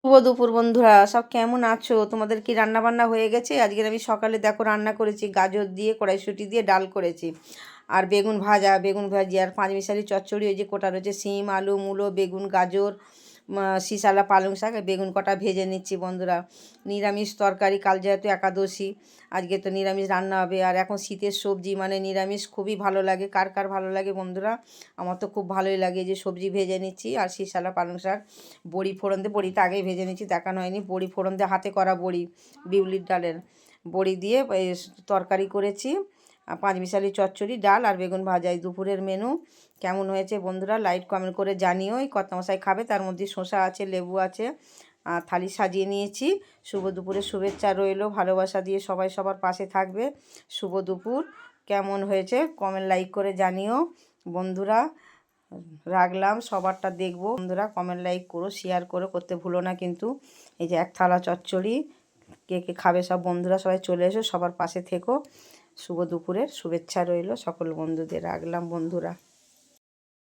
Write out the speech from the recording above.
শুভ দুপুর বন্ধুরা, সব কেমন আছো? তোমাদের কি রান্না বান্না হয়ে গেছে? আজকে আমি সকালে দেখো রান্না করেছি, গাজর দিয়ে কড়াইশুঁটি দিয়ে ডাল করেছি, আর বেগুন ভাজি আর পাঁচমিশালি চচ্চড়ি। ওই যে কোটা রয়েছে সিম, আলু, মূলো, বেগুন, গাজর, শিশালা পালং শাক, বেগুন কটা ভেজে নিচ্ছি বন্ধুরা। নিরামিষ তরকারি, কাল যেহেতু একাদশী, আজকে তো নিরামিষ রান্না হবে। আর এখন শীতের সবজি মানে নিরামিষ খুবই ভালো লাগে। কার কার ভালো লাগে বন্ধুরা? আমার তো খুব ভালোই লাগে। যে সবজি ভেজে নিচ্ছি, আর শিশালা পালং শাক, বড়ি ফোড়ন দিয়ে, বড়িটা আগেই ভেজে নিচ্ছি, দেখানো হয়নি। বড়ি ফোড়ন দিয়ে হাতে করা বড়ি, বিউলির ডালের বড়ি দিয়ে তরকারি করেছি, পাঁচমিশালি চচ্চড়ি, ডাল আর বেগুন ভাজা। এই দুপুরের মেনু কেমন হয়েছে বন্ধুরা লাইক কমেন্ট করে জানিও। এই কর্তামশাই খাবে, তার মধ্যে শসা আছে, লেবু আছে, থালি সাজিয়ে নিয়েছি। শুভ দুপুরের শুভেচ্ছা রইলো, ভালোবাসা দিয়ে সবাই সবার পাশে থাকবে। শুভ দুপুর। কেমন হয়েছে কমেন্ট লাইক করে জানিও বন্ধুরা। রাখলাম, সবারটা দেখবো বন্ধুরা। কমেন্ট লাইক করো, শেয়ার করতে ভুলো না কিন্তু। এই যে এক থালা চচ্চড়ি, কে কে খাবে সব বন্ধুরা সবাই চলে এসো, সবার পাশে থেকো। শুভ দুপুরের শুভেচ্ছা রইলো সকল বন্ধুদের। রাখলাম বন্ধুরা।